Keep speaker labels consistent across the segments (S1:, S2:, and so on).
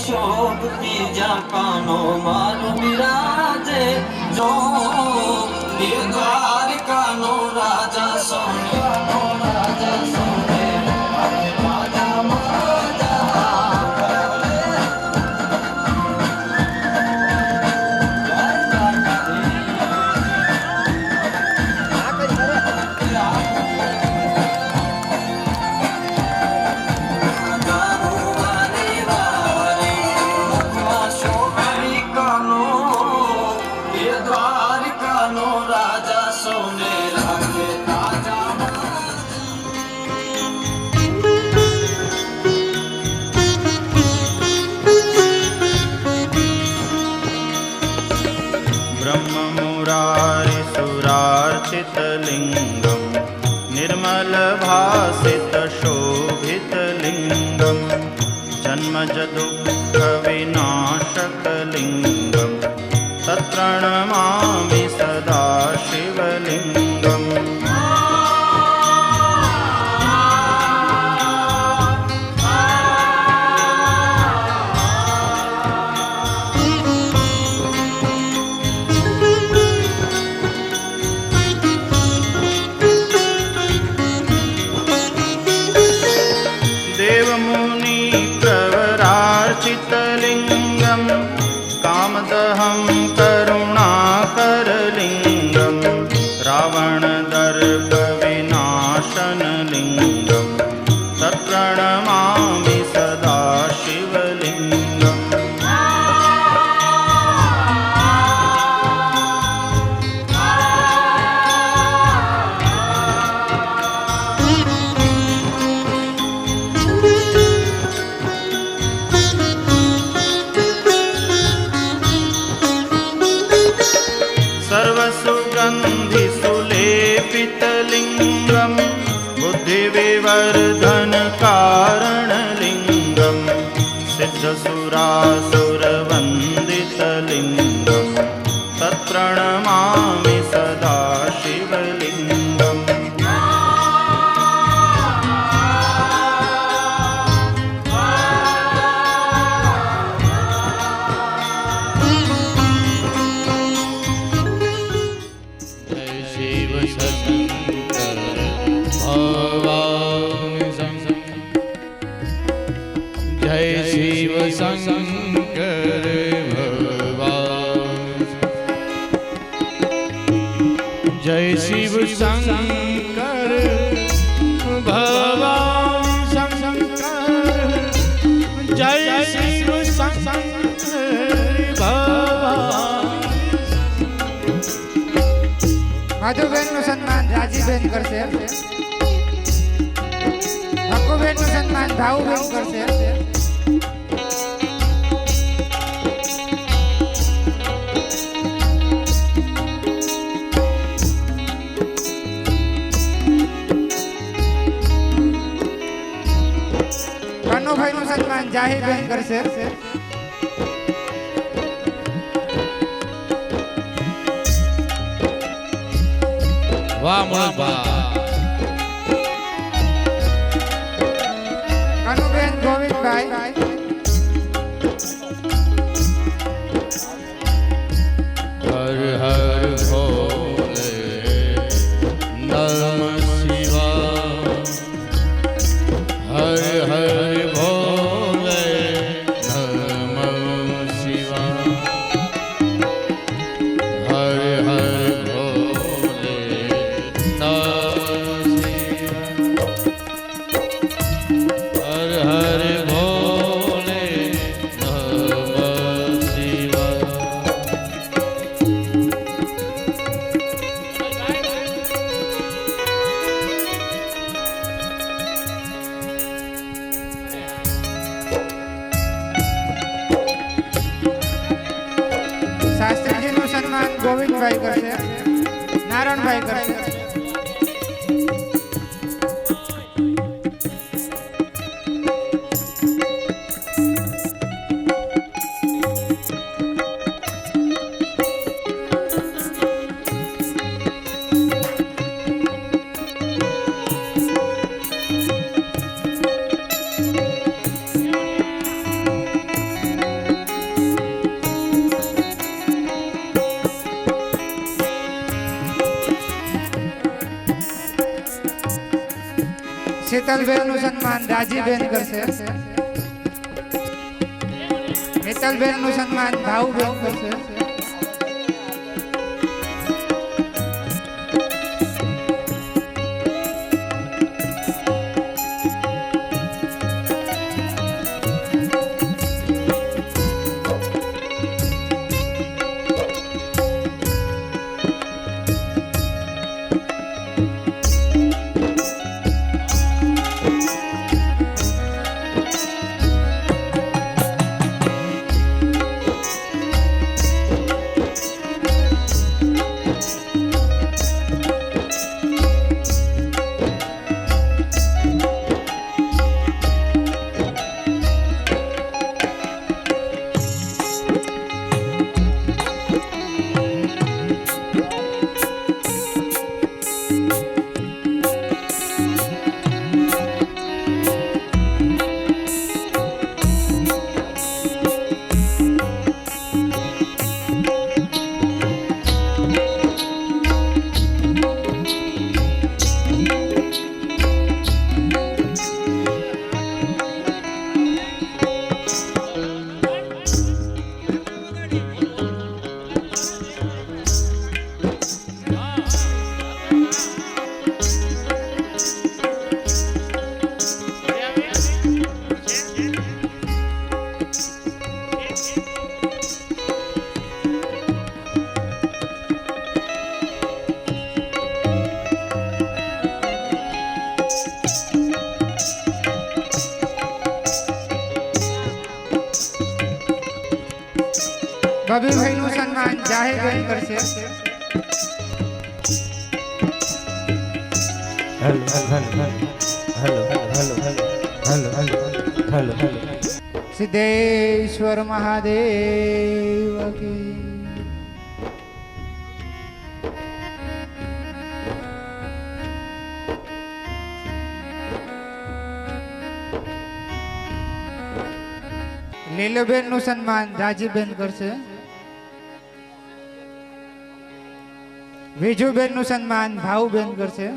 S1: शोभती जा कानो मारो बिराजे जो ये द्वारिका नो राजा सोने राजा सोने राजा माजा
S2: सुरार्चितलिङ्गं निर्मलभासितशोभितलिङ्गं जन्मजदुःखविनाशकलिङ्गं तत्प्रणमामि सदा शिवलिङ्गम् चितलिङ्गं कामदहं करुणाकरलिङ्गं रावणदर्पविनाशनलिङ्गं तत्प्रणमामि सदा शिवलिङ्गम् सर्वसुगन्धिसुलेपितलिङ्गं बुद्धिविवर्धनकारणलिङ्गं सिद्धसुरासुरवन्दितलिङ्गं तत्प्रणमामि सदा शिवलिङ्गम्
S3: जय शिव शंकर भगवान जय शिव शंकर भगवान शंकर जय शिव शंकर भगवान
S4: माधुबेन નું સન્માન રાજીબેન કરશે હકુબેન નું સન્માન ભાવુબેન કરશે કનુભાઈ નું સન્માન જાહીરબેન કરશે
S3: વાહ મોહનભા
S4: કનુબેન ગોવિંદભાઈ
S3: હર હર ભોલે નમઃ શિવાય હર હર ભોલે નમઃ શિવાય હર હર ભોલે નમઃ શિવાય હર હર ભોલે નમઃ શિવાય
S4: શાસ્ત્રીજી નું સન્માન ગોવિંદભાઈ કરશે નારાયણભાઈ કરશે મિત્તલબેન નું સન્માન રાજીબેન કરશે. મિત્તલબેન નું સન્માન ભાવુબેન કરશે. બબીભાઈ નું સન્માન જાહેરબેન કરશે. સિદ્ધેશ્વર મહાદેવ કી. લીલાબેન નું સન્માન રાજીબેન કરશે. વિજુબેન નું સન્માન ભાવુબેન કરશે.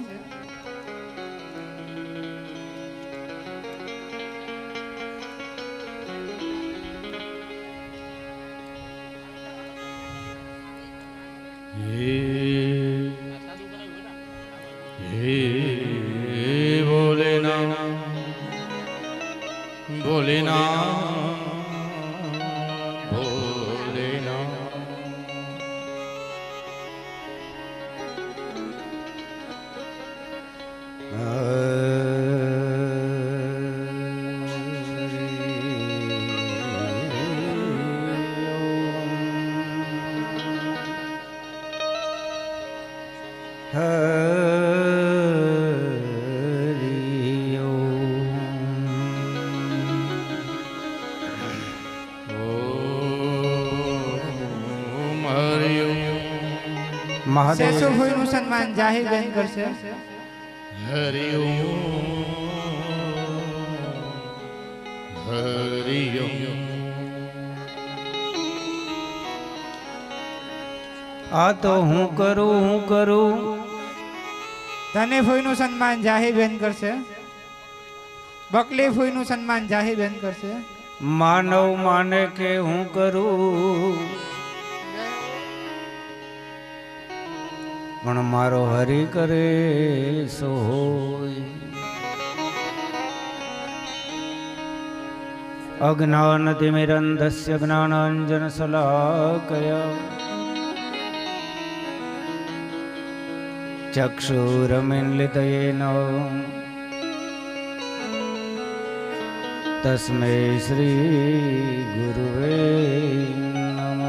S4: સેસુભાઈ નું સન્માન જાહેરબેન કરશે.
S3: હરિ ઓમ હરિ ઓમ.
S5: આ તો હું કરું
S4: ધનેભાઈ નું સન્માન જાહેરબેન કરશે. બકલીભાઈ નું સન્માન જાહેરબેન કરશે.
S5: માનવ માને કે હું કરું પણ મારો હરિ કરે સો હોય. અજ્ઞાનતિમિરન્ધસ્ય જ્ઞાનાંજન શલાકયા ચક્ષુરમિલિતયેન તસ્मै શ્રી ગુરુવે નમઃ.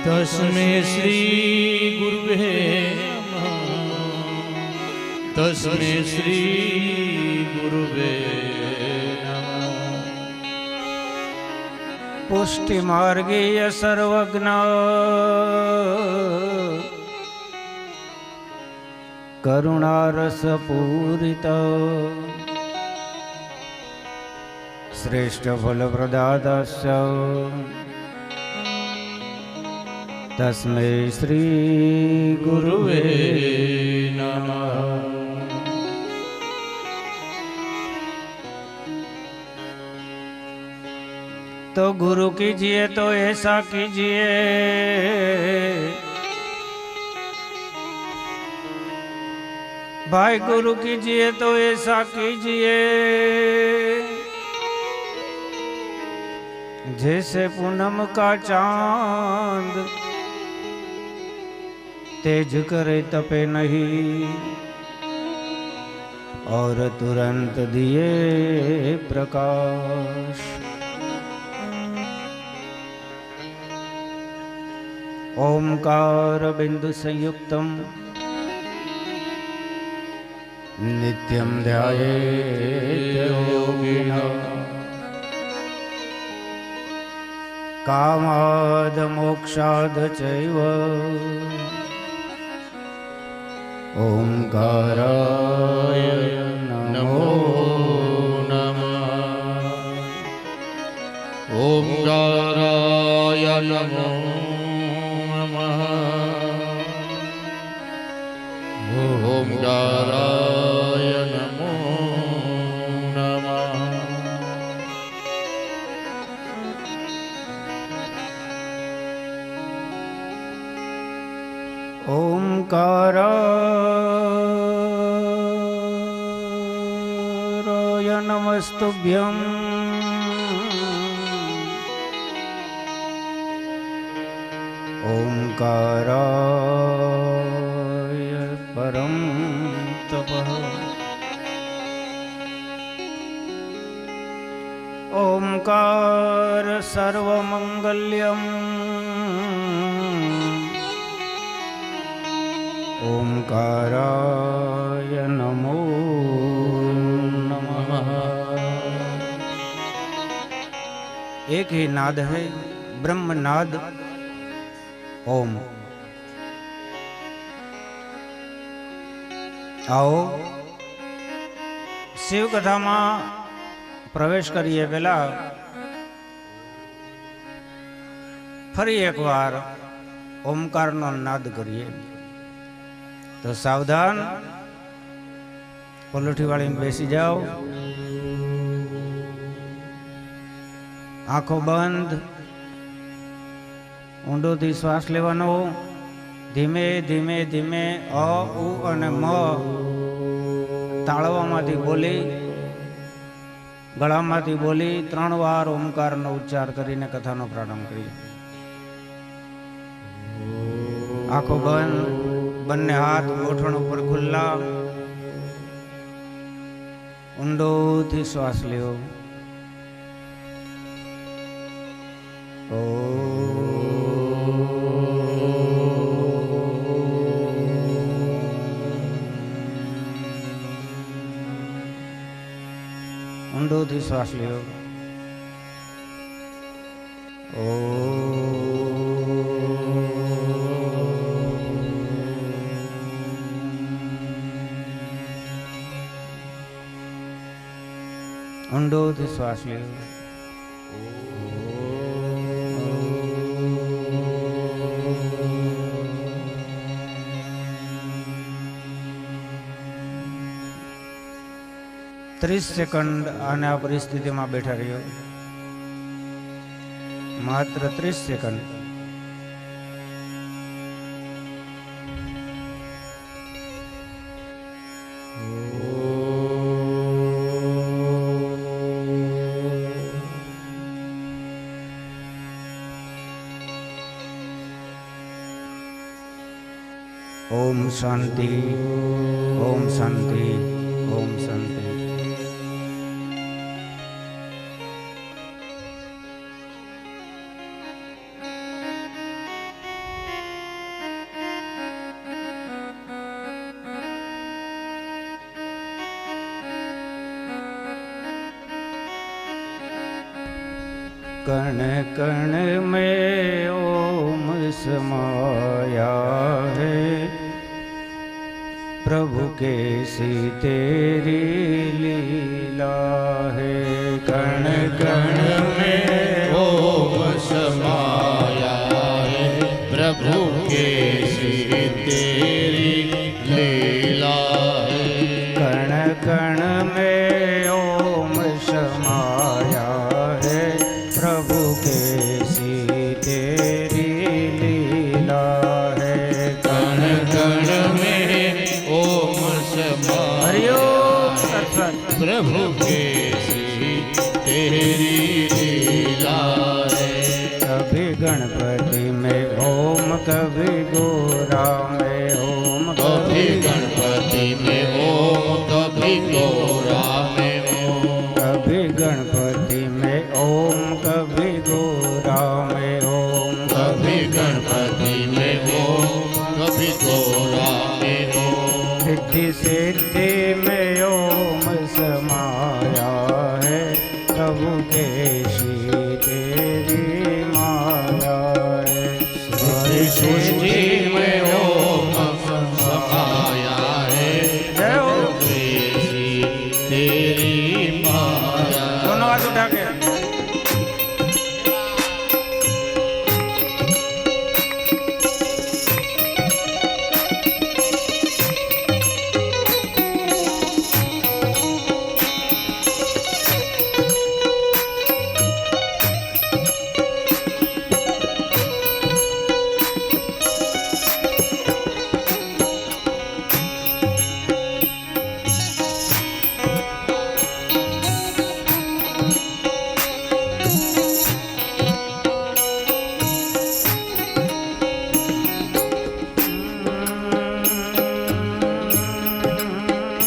S3: તસ્मै શ્રી ગુરુવે નમઃ. તસ્मै શ્રી ગુરુવે નમઃ.
S5: પુષ્ટિ માર્ગીય સર્વજ્ઞ કરુણારસ પૂરિત શ્રેષ્ઠ ફલ પ્રદાતસ્ય તસ્मै શ્રી ગુરુવે
S3: નમઃ.
S5: तो गुरु कीजिए तो ऐसा कीजिए, भाई गुरु कीजिए तो ऐसा कीजिए, जैसे पूनम का चांद तेज करे तपे नहीं, और तुरंत दिए प्रकाश। ओंकार बिंदु संयुक्तम नित्यं ध्यायेत् योगिनः, कामाद मोक्षाद चैव ओंकाराय नमो
S3: नमः। ओंकाराय नमो नमः। ओंकाराय नमो नमः।
S5: ओंकाराय नमस्तुभ्यं ओंकाराय परं तपः। ओंकार सर्वमंगल्यम् ओंकाराय नमो नमः। एक ही नाद है, ब्रह्म नाद ओम। आओ शिव कथा में प्रवेश करिए पहला फरी एक बार ओमकार नो नाद करिए। तो सावधान, पलोठी वाली में बेसी जाओ, आंखों बंद, ऊंडो थी श्वास लेवानो, धीमे धीमे धीमे अ उ अने म ताळवामांथी बोली, गळामांथी बोली 3 વાર ओमकारનો ઉચ્ચાર કરીને કથાનો પ્રારંભ કરીએ। आंखों बंद, બંને હાથ ગોઠણ ઉપર ખુલ્લા, ઊંડોથી શ્વાસ લ્યો। ઊંડોથી શ્વાસ લ્યો। ઊંડોથી શ્વાસ લ્યો। ત્રીસ સેકન્ડ આને આ પરિસ્થિતિમાં બેઠા રહ્યો, માત્ર 30 સેકન્ડ। ओम शांति, ओम शांति, ओम शांति। कण कण में ओम समाया है, प्रभु कैसी तेरी लीला है। कण कण में ओम समाया है,
S3: प्रभु कैसी तेरी लीला है।
S5: कण कण में ओम समाया है, प्रभु कैसी तेरी लीला है।
S3: कण कण में ओम समाया
S5: हरिओम सत्संग।
S3: प्रभु कैसी तेरी लीला है।
S5: कभी गणपति में ओम, कभी गोरा में ओम,
S3: कभी गणपति में ओम, कभी गौरा में ओम।
S5: कभी गणपति में ओम, कभी गोरा में ओम,
S3: कभी गणपति में ओम, कभी गौरा में ओम।
S5: सिद्धि सिद्धि में ओम समाया है। प्रभु कैसी तेरी माया है।
S3: सृष्टि में ओम समाया है।
S5: जय हो।
S3: कैसी तेरी माया।
S5: दोनों हाथ उठा के।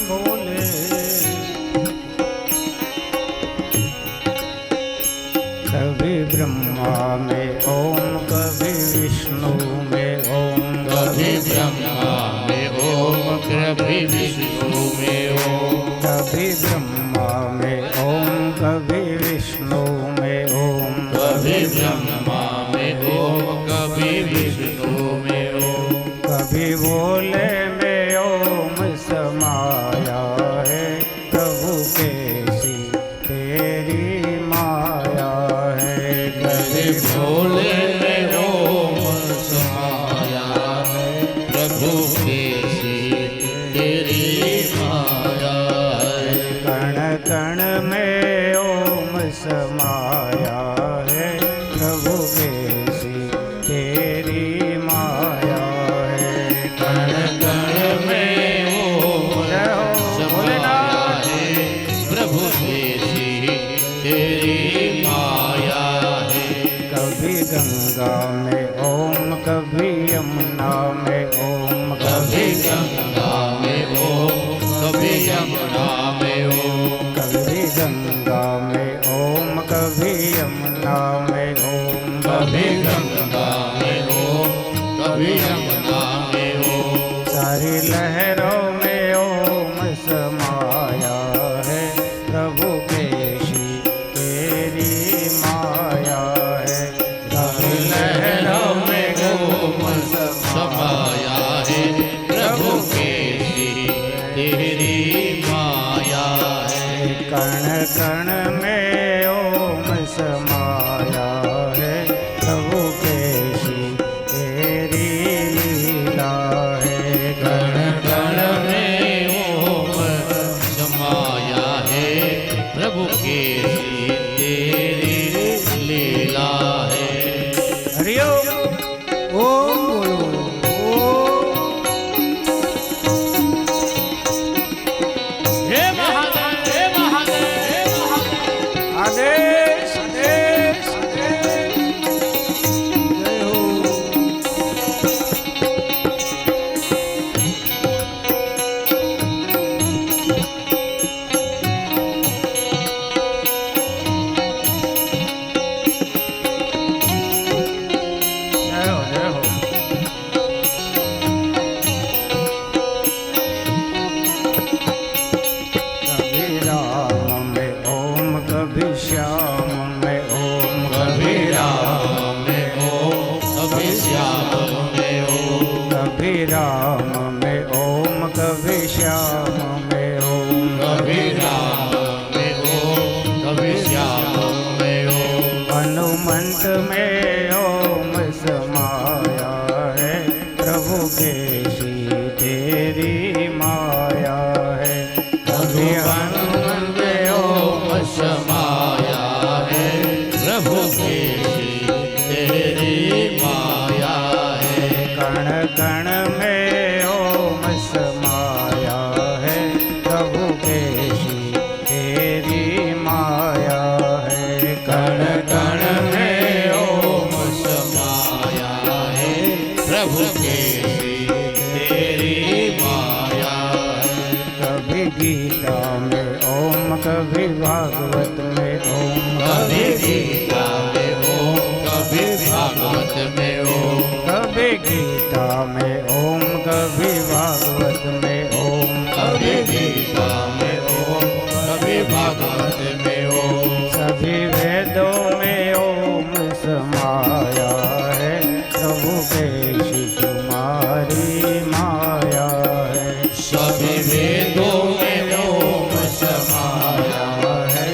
S5: बोले कभी ब्रह्मा में ओम, कभी विष्णु में ओम,
S3: कभी ब्रह्मा में ओम, कभी विष्णु में ओम।
S5: कभी ब्रह्मा में ओम, कभी विष्णु में ओम,
S3: कभी ब्रह्मा में ओम, कभी विष्णु में ओम।
S5: कभी भोले में ओम समाया है। प्रभु कैसी तेरी माया है।
S3: कभी भोले में ओम समाया है। प्रभु कैसी तेरी माया है।
S5: कण कण में ओम समाया है। प्रभु कैसी तेरी माया है।
S3: कण कण में ओम
S5: जय हो
S3: समाया है। प्रभु कैसी तेरी माया है।
S5: कभी गंगा में ओम, कभी यमुना में ओम,
S3: कभी गंगा में ओम, कभी यमुना में ओम।
S5: कभी गंगा में ओम, कभी यमुना में ओम,
S3: कभी गंगा में ओम, कभी यमुना में ओम।
S5: सारी लहरों में ओम समाया है। प्रभु कैसी तेरी माया है।
S3: कभी लहरों में ओम समाया है। प्रभु कैसी तेरी माया है।
S5: कण कण में ओम समाया है। प्रभु कैसी तेरी लीला है।
S3: कण कण में ओम समाया है। प्रभु कैसी तेरी लीला है।
S5: हरिओम। ओम बोलो। ओम।
S3: हे महादेव, हे महादेव, हे महादेव।
S5: आदेश आदेश आदेश। जय हो। जय हो जय हो। कभी राम में ओम, कभी श्याम में ओम,
S3: कभी राम में ओम, कभी श्याम में ओम।
S5: कभी राम में ओम, कभी श्याम में ओम,
S3: कभी राम में ओम, कभी श्याम में ओम।
S5: हनुमंत में ओम समाया है। प्रभु कैसी तेरी माया है। कभी हनुमंत में ओम
S3: समाया है। प्रभु कैसी प्रभु कैसी तेरी माया है।
S5: कभी गीता में ओम, कभी भागवत में ओम,
S3: कभी गीता में ओम, कभी भागवत में ओम,
S5: कभी गीता में ओम, कभी भागवत में ओम,
S3: कभी गीता में ओम, कभी भागवत में ओम।
S5: सभी वेदों में ओम समाया है, प्रभु कैसी तुम्हारी माया है।
S3: सभी वेदों में ओम समाया है,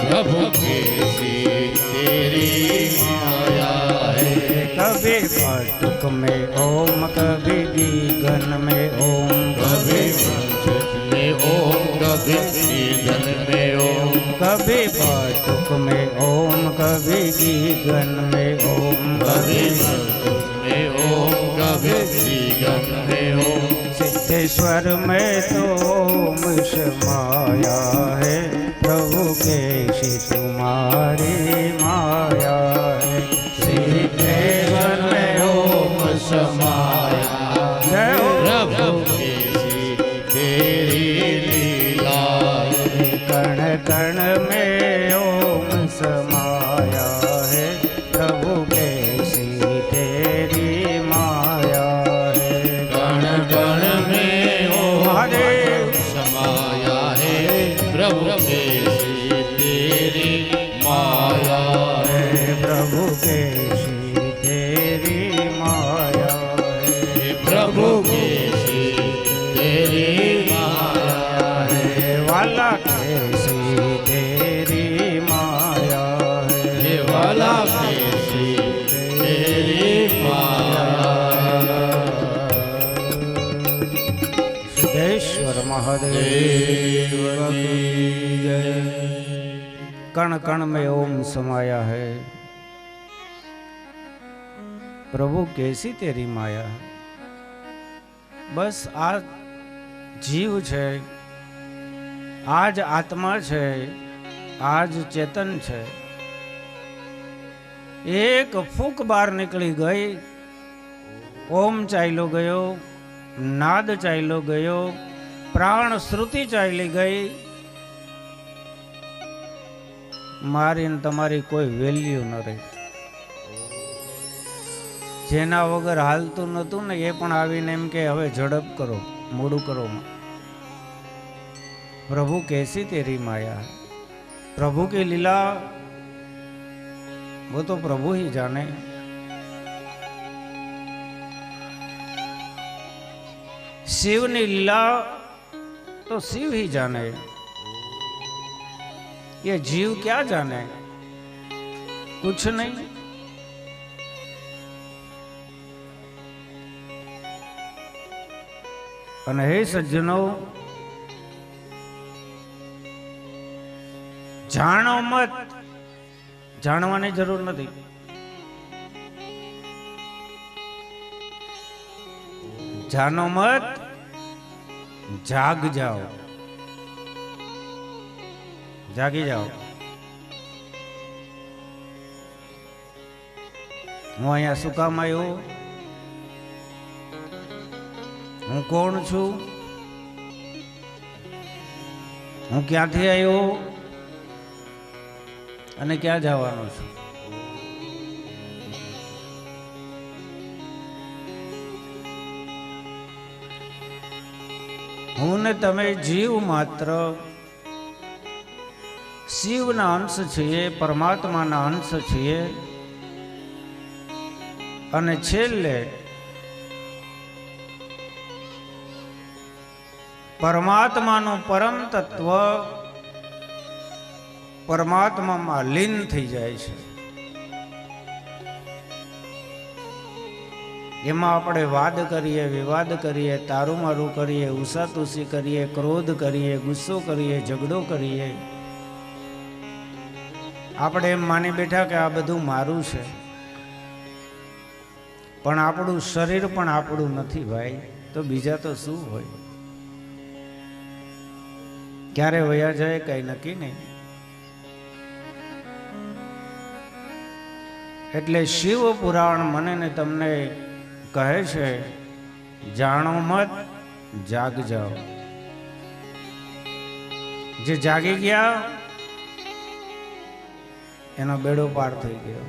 S3: प्रभु कैसी तेरी माया है।
S5: कभी पाटुक में ओम, कभी गीगन में ओम,
S3: कभी वंशज में ओम, कभी सीधन में ओम,
S5: कभी पाटुक में ओम, कभी गीगन में ओम,
S3: कभी वंशज में ओम, कभी सीधन में ओम।
S5: सिद्धेश्वर में तो ओम समाया है, प्रभु कैसी तुम्हारी माया है। सिद्धेश्वर में ओम
S3: समाया
S5: जय हो।
S3: प्रभु कैसी तेरी लीला है।
S5: कण कण में ओम समाया है, प्रभु कैसी तेरी माया है।
S3: कण कण में ओम
S5: महादेव
S3: समाया है, प्रभु कैसी तेरी माया है।
S5: प्रभु कैसी तेरी माया है।
S3: प्रभु कैसी तेरी माया है।
S5: वाला कैसी तेरी माया है।
S3: ये वाला कैसी तेरी माया
S5: सिद्धेश्वर महादेव की जय। कण कण में ओम समाया है, प्रभु कैसी तेरी माया है। બસ આ જીવ છે, આ જ આત્મા છે, આ જ ચેતન છે. એક ફૂંક બહાર નીકળી ગઈ, ઓમ ચાલ્યો ગયો, નાદ ચાલ્યો ગયો, પ્રાણ શ્રુતિ ચાલી ગઈ. મારી ને તમારી કોઈ વેલ્યુ ન રહી. જેના વગર હાલતું નતું ને એ પણ આવીને એમ કે હવે ઝડપ કરો, મોડું કરો. प्रभु कैसी तेरी माया है. प्रभु की लीला वो तो प्रभु ही जाने. शिव ने लीला तो शिव ही जाने. ये जीव क्या जाने, कुछ नहीं. અને હે સજ્જનો, જાણો મત. જાણવાની જરૂર નથી. જાનો મત, જાગ જાઓ, જાગી જાઓ. હું અહીંયા શું કામ આવ્યો, હું કોણ છું, હું ક્યાંથી આવ્યો અને ક્યાં જવાનો છું. હું ને તમે જીવ માત્ર શિવના અંશ છીએ, પરમાત્માના અંશ છીએ. અને છેલ્લે પરમાત્માનું પરમ તત્વ પરમાત્મામાં લીન થઈ જાય છે. એમાં આપણે વાદ કરીએ, વિવાદ કરીએ, તારું મારું કરીએ, ઉસાતુસી કરીએ, ક્રોધ કરીએ, ગુસ્સો કરીએ, ઝઘડો કરીએ. આપણે એમ માની બેઠા કે આ બધું મારું છે, પણ આપણું શરીર પણ આપણું નથી ભાઈ. તો બીજા તો શું હોય, ક્યારે વયા જાય કઈ નક્કી નહીં. એટલે શિવ પુરાણ મને ને તમને કહે છે જાણો મત જાગ જાઓ. જે જાગી ગયા એનો બેડો પાર થઈ ગયો.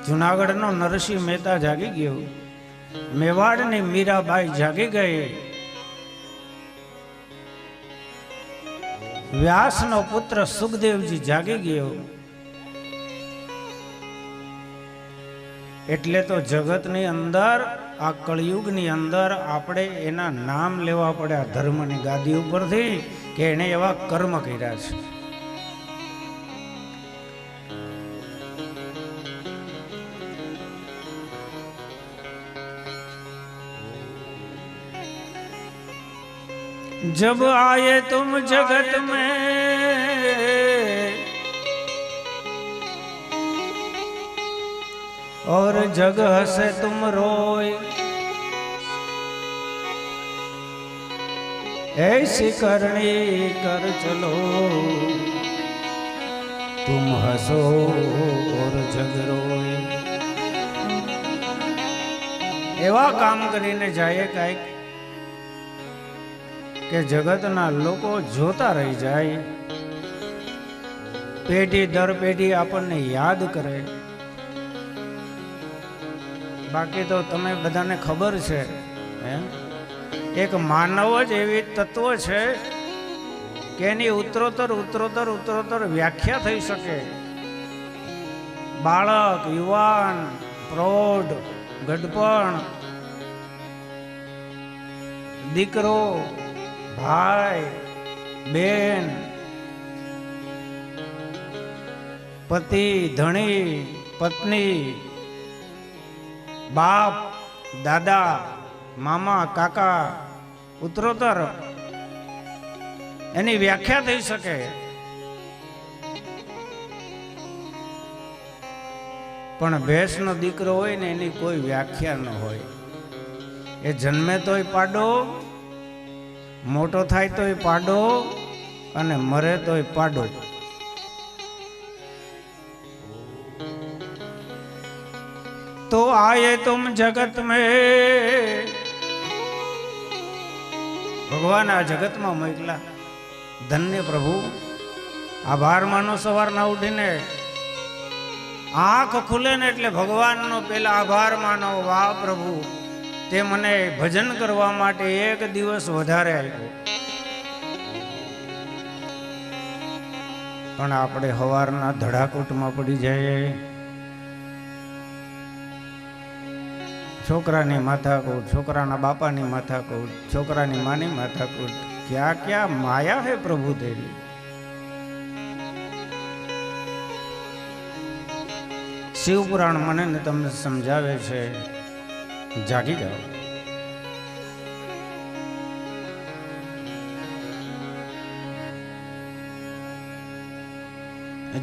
S5: જુનાગઢનો નરસિંહ મહેતા જાગી ગયો, મેવાડની મીરાબાઈ જાગી ગઈ, વ્યાસનો પુત્ર સુખદેવજી જાગી ગયો. એટલે તો જગતની અંદર આ કળિયુગની અંદર આપણે એના નામ લેવા પડે આ ધર્મની ગાદી ઉપરથી કે એને એવા કર્મ કર્યા છે. जब आए तुम जगत में और जग हसे तुम रोए, ऐसी करनी कर चलो तुम हसो और जग रोए. એવા કામ કરીને જાય કાંઈક કે જગતના લોકો જોતા રહી જાય, પેઢી દર પેઢી આપણને યાદ કરે. બાકી તો તમે બધાને ખબર છે એક માનવ જ એવી તત્વ છે કે એની ઉત્તરોત્તર વ્યાખ્યા થઈ શકે. બાળક, યુવાન, પ્રૌઢ, ગઢપણ, દીકરો, ભાઈ, બેન, પતિ, ધણી, પત્ની, બાપ, દાદા, મામા, કાકા, ઉત્તરોત્તર એની વ્યાખ્યા થઈ શકે. પણ ભેંસનો દીકરો હોય ને એની કોઈ વ્યાખ્યા ન હોય. એ જન્મે તોય પાડો, મોટો થાય તોય પાડો, અને મરે તોય પાડો. तो आए तुम जगत में, भगवान आ जगत में मोकला. धन्य प्रभु. आभार मानो सवाરના ઉઠીને આંખ ખુલે ને એટલે ભગવાનનો પેલા આભાર માનો. વાહ પ્રભુ, તે મને ભજન કરવા માટે એક દિવસ વધારે આપ્યો. પણ આપણે સવારના ધડાકૂટમાં પડી જાય. છોકરાની માથાકૂટ, છોકરાના બાપાની માથાકૂટ, છોકરાની માની માથાકૂટ. ક્યાં ક્યાં માયા હે પ્રભુ તેરી. શિવપુરાણ મને ને તમને સમજાવે છે જાગી જાઓ.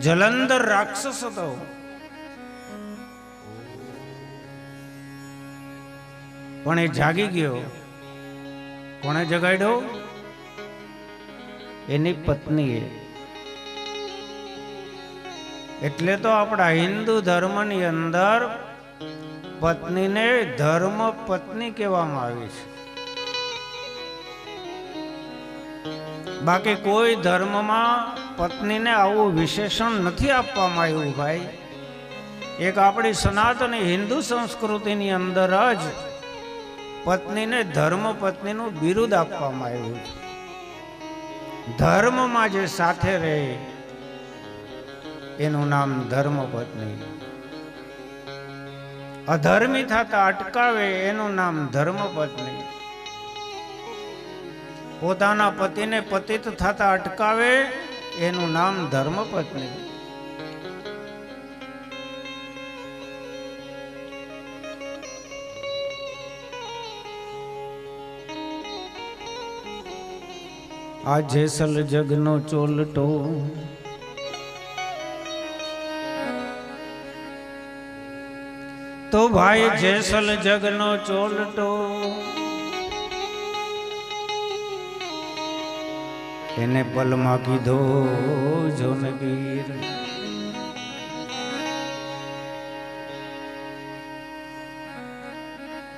S5: જલંધર રાક્ષસ હતો, પણ એ જાગી ગયો. કોણે જગાડ્યો? એની પત્નીએ. એટલે તો આપણા હિન્દુ ધર્મની અંદર પત્નીને ધર્મ પત્ની કહેવામાં આવી છે. બાકી કોઈ ધર્મમાં પત્નીને આવું વિશેષણ નથી આપવામાં આવ્યું ભાઈ. એક આપણી સનાતની હિન્દુ સંસ્કૃતિની અંદર જ પત્નીને ધર્મ પત્નીનું બિરુદ આપવામાં આવ્યું છે. ધર્મમાં જે સાથે રહે એનું નામ ધર્મ પત્ની. અધર્મી થતા અટકાવે એનું નામ ધર્મ પત્ની. પોતાના પતિને પતિત થતા અટકાવે એનું નામ ધર્મ પત્ની. આ જેસલ જગનો ચોલટો તો ભાઈ જેસલ જગનો ચોલટો એને પલમાં કીધો જોનગીર.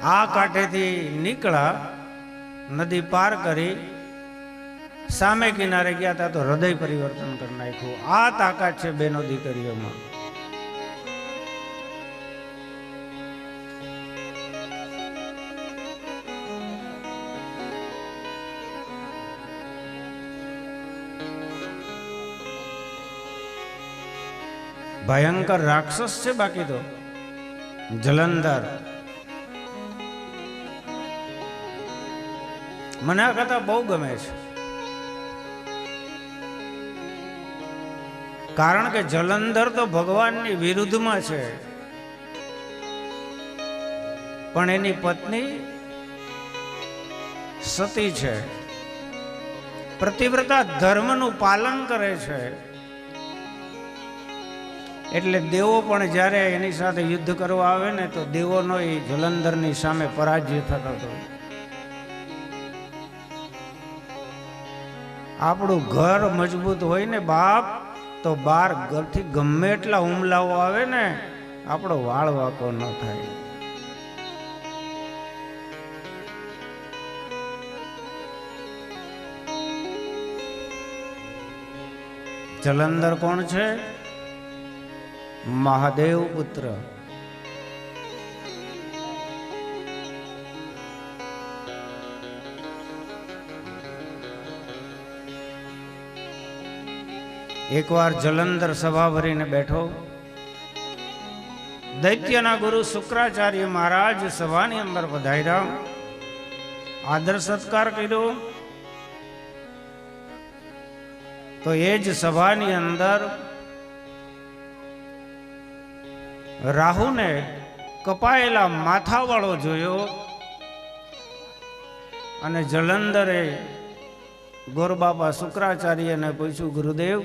S5: આ કાંઠેથી નીકળ્યા, નદી પાર કરી સામે કિનારે ગયા હતા તો હૃદય પરિવર્તન કરી નાખ્યું. આ તાકાત છે બેનો દીકરીઓમાં. ભયંકર રાક્ષસ છે બાકી તો જલંધર. મને આ કથા બહુ ગમે છે, કારણ કે જલંધર તો ભગવાનની વિરુદ્ધમાં છે, પણ એની પત્ની સતી છે, પ્રતિવ્રતા ધર્મનું પાલન કરે છે. એટલે દેવો પણ જ્યારે એની સાથે યુદ્ધ કરવા આવે ને તો દેવોનો એ જલંધરની સામે પરાજય થતો હતો. આપણું ઘર મજબૂત હોય ને બાપ, તો બાર ઘરથી ગમે એટલા હુમલાઓ આવે ને આપણો વાળ વાંકો ન થાય. જલંધર કોણ છે? મહાદેવ પુત્ર. એકવાર જલંધર સભા ભરીને બેઠો. દૈત્યના ગુરુ શુક્રાચાર્ય મહારાજ સભાની અંદર પધાર્યા, આદર સત્કાર કર્યો. તો એ જ સભાની અંદર રાહુને કપાયેલા માથાવાળો જોયો અને જલંધરે ગોરબાપા શુક્રાચાર્યને પૂછ્યું, ગુરુદેવ,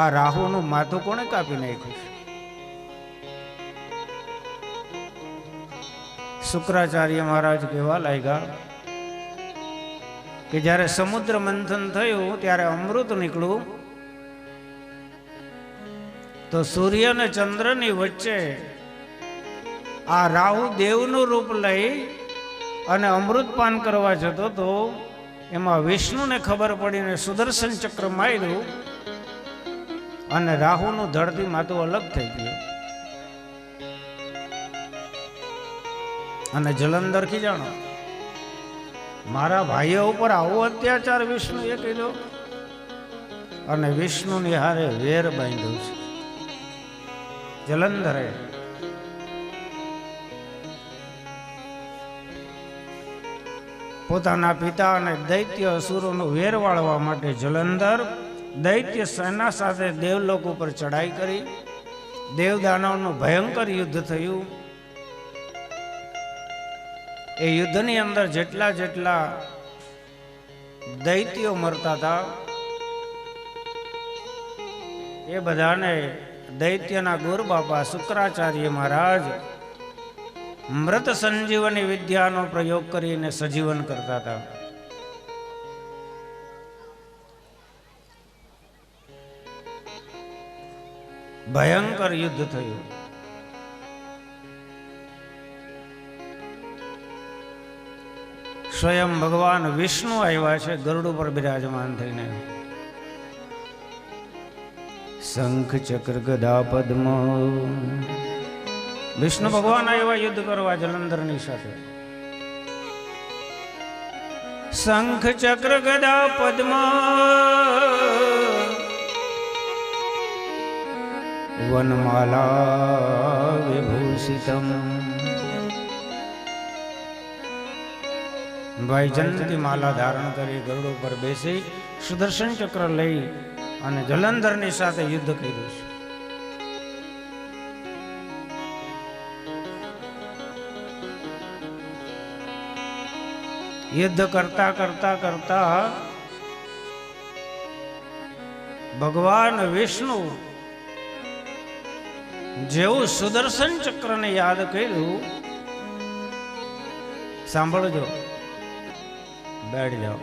S5: આ રાહુનું માથું કોણે કાપી નાખ્યું? શુક્રાચાર્ય મહારાજ કહેવા લાગ્યા કે જ્યારે સમુદ્ર મંથન થયું ત્યારે અમૃત નીકળ્યું, તો સૂર્ય અને ચંદ્રની વચ્ચે આ રાહુ દેવનું રૂપ લઈ અને અમૃતપાન કરવા જતો તો એમાં વિષ્ણુને ખબર પડીને સુદર્શન ચક્ર માર્યું અને રાહુનું ધડથી માથું અલગ થઈ ગયું. અને જલંધર ખીજાણો, મારા ભાઈઓ ઉપર આવો અત્યાચાર વિષ્ણુએ કર્યો અને વિષ્ણુની હારે વેર બાંધ્યું છે. જલંધરે પોતાના પિતા અને દૈત્ય અસુરોનો વેર વાળવા માટે જલંધર દૈત્ય સેના સાથે દેવલોક ઉપર ચડાઈ કરી. દેવદાનવનું ભયંકર યુદ્ધ થયું. એ યુદ્ધની અંદર જેટલા જેટલા દૈત્યો મરતા હતા એ બધાને દૈત્યના ગુરુબાપા શુક્રાચાર્ય મહારાજ મૃત સંજીવની વિદ્યાનો પ્રયોગ કરીને સજીવન કરતા હતા. ભયંકર યુદ્ધ થયું. સ્વયં ભગવાન વિષ્ણુ આવ્યા છે ગરુડ ઉપર બિરાજમાન થઈને. શંખ ચક્ર ગદા પદ્મ. વિષ્ણુ ભગવાન આવ્યા યુદ્ધ કરવા જલંધરની સાથે. શંખ ચક્ર ગદા પદ્મ વનમાલા વિભૂષિતમ. ભાઈ જંતી માલા ધારણ કરી ગરુડ ઉપર બેસી સુદર્શન ચક્ર લઈ અને જલંધરની સાથે યુદ્ધ કર્યું છે. યુદ્ધ કરતા કરતા કરતા ભગવાન વિષ્ણુ જેવું સુદર્શન ચક્રને યાદ કર્યું, સાંભળજો, બેઠ જાઓ.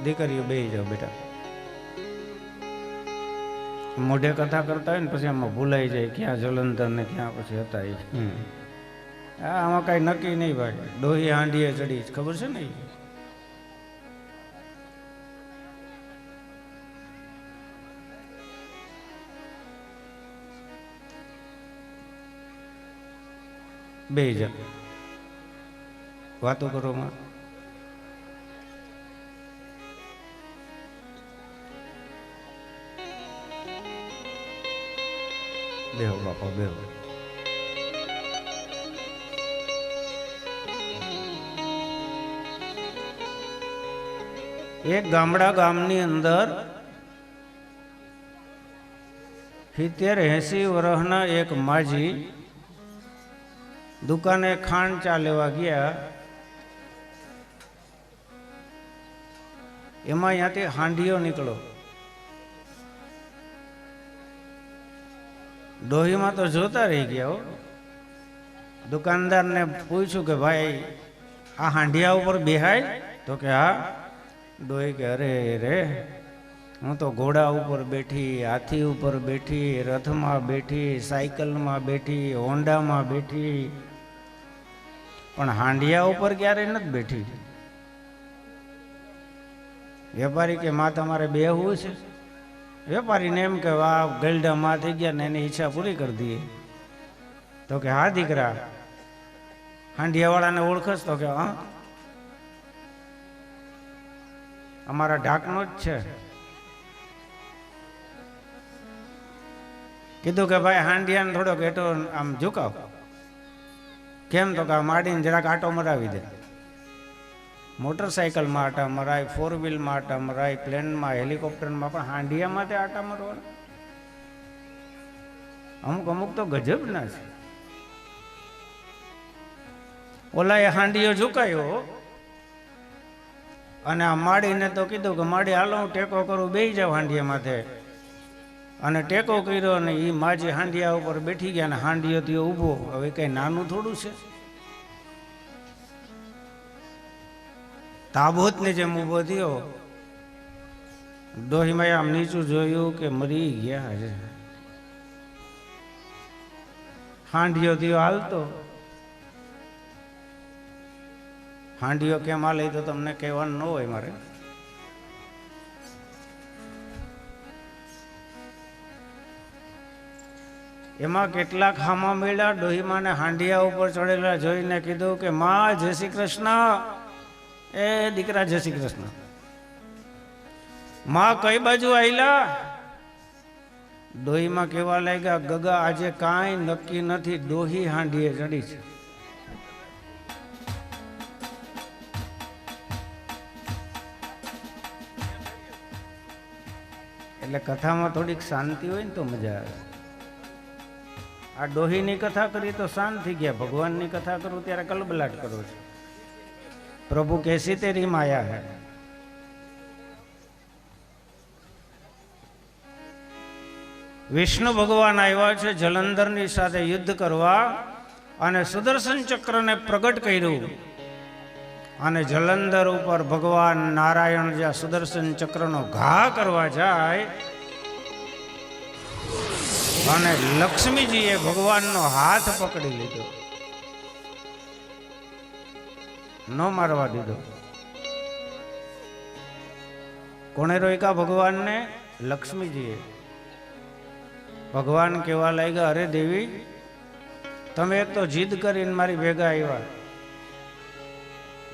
S5: દીકરીઓ બેહી જાઓ બેટા. મોઢે કથા કરતા હોય ને પછી આમાં ભૂલાઈ જાય ક્યાં જલંધર ને ક્યાં પછી હતા એ. હા, આમાં કાંઈ નક્કી નહીં ભાઈ. ડોહી હાંડીએ ચડી ખબર છે ને. બે જણ વાતો કરો માં. બેહો બાપા બેહો. એક ગામની અંદર 70-80 વર્ષના એક માજી દુકાને ખાંડ ચા લેવા ગયા. એમાં ત્યાંથી હાંડીઓ નીકળો. ડોહીમાં તો જોતા રહી ગયા. દુકાનદારને પૂછ્યું કે ભાઈ આ હાંડિયા ઉપર બેહાય? તો કે હા. ડોહી કે અરે રે, હું તો ઘોડા ઉપર બેઠી, હાથી ઉપર બેઠી, રથમાં બેઠી, સાયકલમાં બેઠી, હોન્ડામાં બેઠી, પણ હાંડિયા ઉપર ક્યારેય નથી બેઠી. વેપારી કે માં તમારે બેહવું છે? વેપારીને એમ કે આ ગલડા માં થઈ ગયા ને એની ઈચ્છા પૂરી કરી દઈએ. તો કે હા દીકરા, હાંડિયાવાળાને ઓળખસ? તો કે હા, અમારા ઢાકનો જ છે. કીધું કે ભાઈ હાંડિયાને થોડોક એટો આમ ઝુકાવ. કેમ? તો કે માડીને જરાક આટો મરાવી દે. મોટરસાયકલમાં આટા મરાય, 4 વ્હીલમાં આટા મરાય, પ્લેનમાં, હેલિકોપ્ટરમાં, પણ હાંડિયામાં તે આટા મરવાના? અમુક અમુક તો ગજબ ના છે. ઓલા એ હાંડિયો ઝુકાયો અને આ માડીને તો કીધું કે માડી હાલો હું ટેકો કરું, બેસી જાવ હાંડિયા માથે. અને ટેકો કર્યો અને એ માજી હાંડિયા ઉપર બેઠી ગયા અને હાંડિયો થયો ઊભો. હવે કઈ નાનું થોડું છે. તાબોત ને જેમ ઊભો થયો. ડોહીમાં આમ નીચું જોયું કે મરી ગયા છે. હાંડિયો થયો હાલતો. હાંડિયો કેમ હાલે તો તમને કહેવાનું ન હોય મારે. એમાં કેટલાક હામા મળ્યા. ડોહીમાને હાંડિયા ઉપર ચડેલા જોઈને કીધું કે માં જય શ્રી કૃષ્ણ. એ દીકરા જય શ્રી કૃષ્ણ. માં કઈ બાજુ આયલા? ડોહીમાં કેવા લાગ્યા, ગગા આજે કાંઈ નક્કી નથી, ડોહી હાંડીએ ચડી છે. એટલે કથામાં થોડીક શાંતિ હોય ને તો મજા આવે. આ ડોહીની કથા કરી તો શાંત થઈ ગયા. ભગવાનની કથા કરું ત્યારે કલબલાટ કરો છો. પ્રભુ कैसी तेरी माया है. વિષ્ણુ ભગવાન આવ્યા છે જલંધરની સાથે યુદ્ધ કરવા અને સુદર્શન ચક્રને પ્રગટ કર્યું. અને જલંધર ઉપર ભગવાન નારાયણ જ્યાં સુદર્શન ચક્રનો ઘા કરવા જાય અને લક્ષ્મીજીએ ભગવાનનો હાથ પકડી લીધો, ન મારવા દીધો. કોણે રોક્યા ભગવાનને? લક્ષ્મીજીએ. ભગવાન કેવા લાગ્યા, અરે દેવી, તમે એક તો જીદ કરીને મારી ભેગા આવ્યા,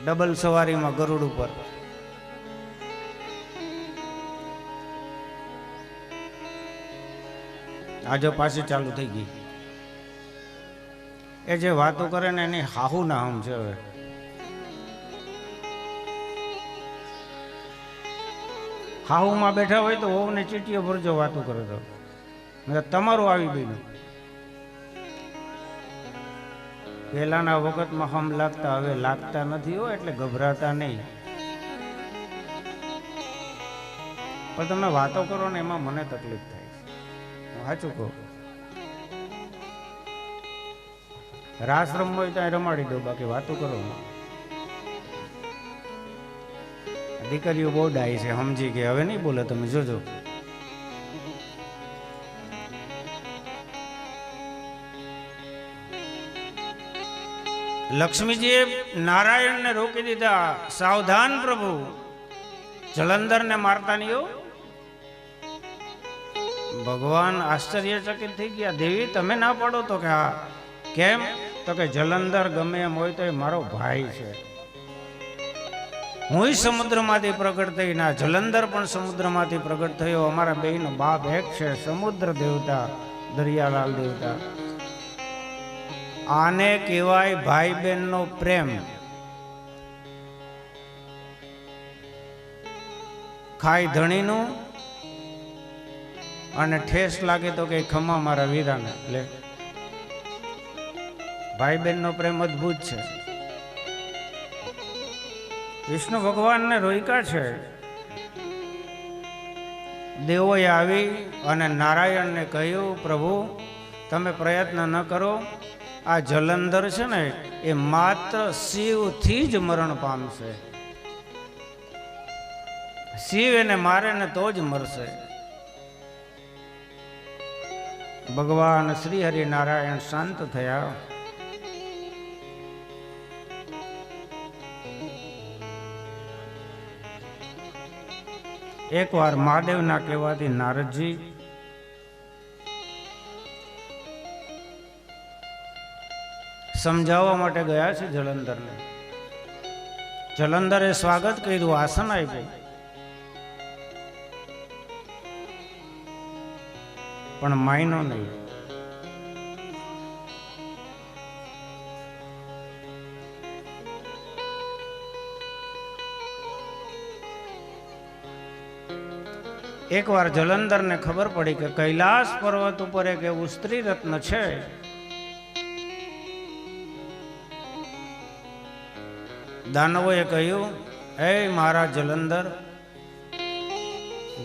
S5: ડબલ સવારીમાં ગરુડ ઉપર. આજો પાછી ચાલુ થઈ ગઈ. એ જે વાતો કરે ને એની હાહુ ના હમ છે. હવે હાહુમાં બેઠા હોય તો હોવને ચીટીઓ ભરજો વાતો કરે તો તમારું આવી ગયું. પહેલાના વખતમાં હમ લાગતા, હવે લાગતા નથી હો, એટલે ગભરાતા નહીં. પણ તમે વાતો કરો ને એમાં મને તકલીફ થાય. હું સાચું કહું. રાસ રમવો હોય ત્યાં રમાડી દો, બાકી વાતો કરો. દીકરીઓ બહુ ડાય છે, સમજી કે હવે નહીં બોલે. તમે જોજો લક્ષ્મીજીએ નારાયણને રોકી દીધા, સાવધાન પ્રભુ, જલંધરને મારતા નહીં હો. ભગવાન આશ્ચર્યચકિત થઈ ગયા, દેવી તમે ના પાડો તો કે હા. કેમ? તો કે જલંધર ગમે એમ હોય તો એ મારો ભાઈ છે. હું સમુદ્રમાંથી પ્રગટ થઈ, ના જલંધર પણ સમુદ્રમાંથી પ્રગટ થયો. અમારા બેયનો બાપ એક છે, સમુદ્ર દેવતા, દરિયાલાલ દેવતા. આને કહેવાય ભાઈ બહેનનો પ્રેમ. ખાઈ ધણીનું અને ઠેસ લાગે તો કે ખમા મારા વીરાને. લે, ભાઈ બહેનનો પ્રેમ અદ્ભુત છે. વિષ્ણુ ભગવાનને રોક્યા છે. દેવોએ આવી અને નારાયણને કહ્યું, પ્રભુ તમે પ્રયત્ન ન કરો, આ જલંધર છે ને એ માત્ર શિવથી જ મરણ પામશે. શિવ એને મારે ને તો જ મરશે. ભગવાન શ્રી હરિનારાયણ શાંત થયા. એકવાર મહાદેવના કહેવાથી નારદજી સમજાવવા માટે ગયા છે જલંધરને. જલંધરે સ્વાગત કર્યું, આસન આપ્યું, પણ માયનો નહીં. એકવાર જલંધરને ખબર પડી કે કૈલાસ પર્વત ઉપર એક એવું સ્ત્રી રત્ન છે. દાનવોએ કહ્યું, હે મહારાજ જલંધર,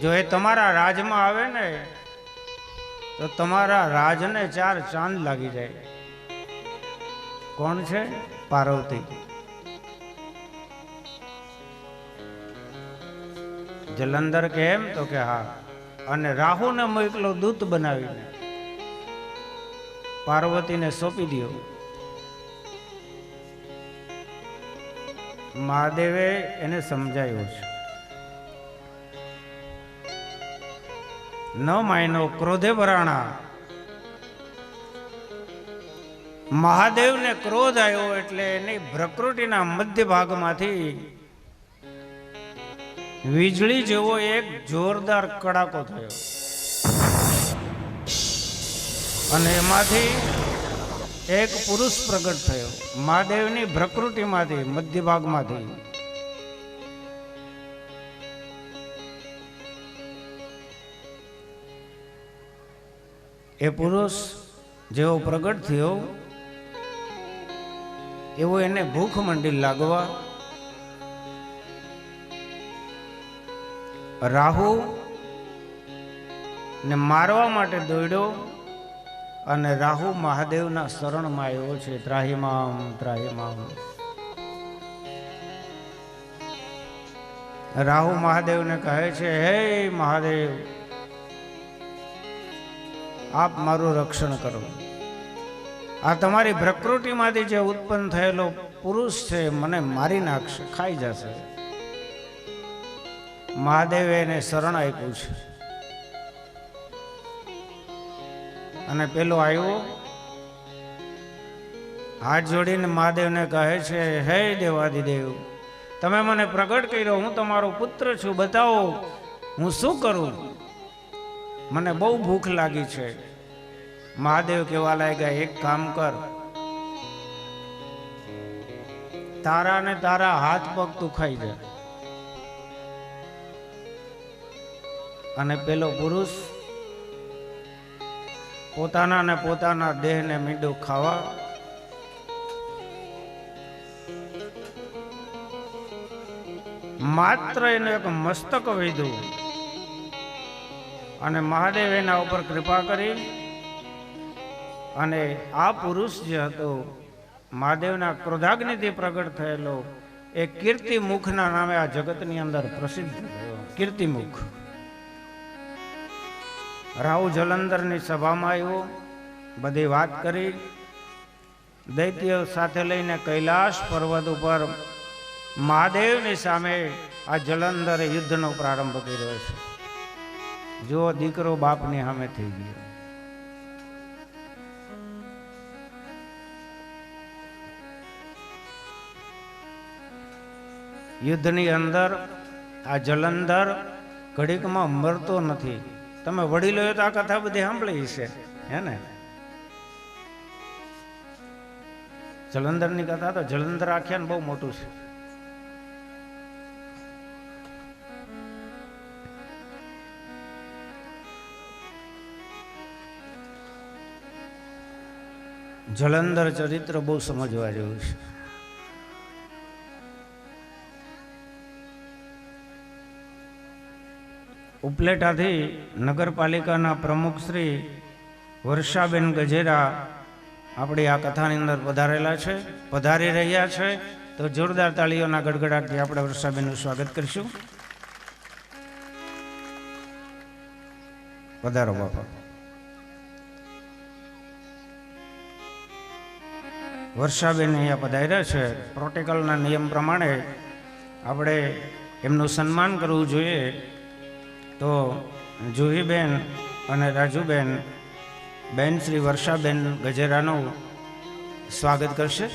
S5: જો એ તમારા રાજમાં આવે ને તો તમારા રાજને 4 ચાંદ લાગી જાય. કોણ છે? પાર્વતી. જલંધર કેમ? તો કે હા. અને રાહુને મોકલો દૂત બનાવીને પાર્વતીને સોંપી દો. મહાદેવે એને સમજાયું છે. ન માયનો, ક્રોધે ભરાણા. મહાદેવને ક્રોધ આવ્યો એટલે એની પ્રકૃતિના મધ્ય ભાગમાંથી વીજળી જેવો એક જોરદાર કડાકો થયો અને એમાંથી એક પુરુષ પ્રગટ થયો. મહાદેવની પ્રકૃતિમાંથી, મધ્ય ભાગમાંથી. એ પુરુષ જેવો પ્રગટ થયો એવો એને ભૂખ મંડી લાગવા. રાહુ ને મારવા માટે દોડ્યો અને રાહુ મહાદેવના શરણમાં આવ્યો છે. ત્રાહિમામ ત્રાહિમામ. રાહુ મહાદેવને કહે છે, હે મહાદેવ, આપ મારું રક્ષણ કરો. આ તમારી પ્રકૃતિમાંથી જે ઉત્પન્ન થયેલો પુરુષ છે મને મારી નાખશે, ખાઈ જશે. મહાદેવે એને શરણ આપ્યું છે. અને પેલો આવ્યો, હાથ જોડીને મહાદેવને કહે છે, હે દેવાધિદેવ, તમે મને પ્રગટ કર્યો, હું તમારો પુત્ર છું, બતાવો હું શું કરું, મને બહુ ભૂખ લાગી છે. મહાદેવ કહેવા લાગ્યા, એક કામ કર, તારા ને તારા હાથ પગ તું ખાઈ જા. અને પેલો પુરુષ પોતાના ને પોતાના દેહને મીંડું ખાવા માત્ર એનું એક મસ્તક વધ્યું અને મહાદેવ એના ઉપર કૃપા કરી અને આ પુરુષ જે હતો મહાદેવના ક્રોધાગ્નિથી પ્રગટ થયેલો એ કીર્તિમુખના નામે આ જગતની અંદર પ્રસિદ્ધ થયો. કીર્તિમુખ. રાહુ જલંધરની સભામાં આવ્યો, બધી વાત કરી. દૈત્ય સાથે લઈને કૈલાશ પર્વત ઉપર મહાદેવની સામે આ જલંધર યુદ્ધનો પ્રારંભ કર્યો છે. જો દીકરો બાપની સામે થઈ ગયો. યુદ્ધની અંદર આ જલંધર ઘડીકમાં મરતો નથી. તમે વડીલોએ તો આ કથા બધી સાંભળી છે હે ને. જલંધરની કથા તો જલંધર આખ્યાન બહુ મોટું છે. જલંધર ચરિત્ર બહુ સમજવા જેવું છે. ઉપલેટાથી નગરપાલિકાના પ્રમુખ શ્રી વર્ષાબેન ગજેરા આપણી આ કથાની અંદર પધારી રહ્યા છે. તો જોરદાર તાળીઓના ગડગડાટથી આપણે વર્ષાબેનનું સ્વાગત કરીશું. પધારો બાપા. વર્ષાબેન અહીંયા પધાર્યા છે. પ્રોટોકોલના નિયમ પ્રમાણે આપણે એમનું સન્માન કરવું જોઈએ. તો જુહીબેન અને રાજુબેન બેન શ્રી વર્ષાબેન ગજેરાનું સ્વાગત કરશે.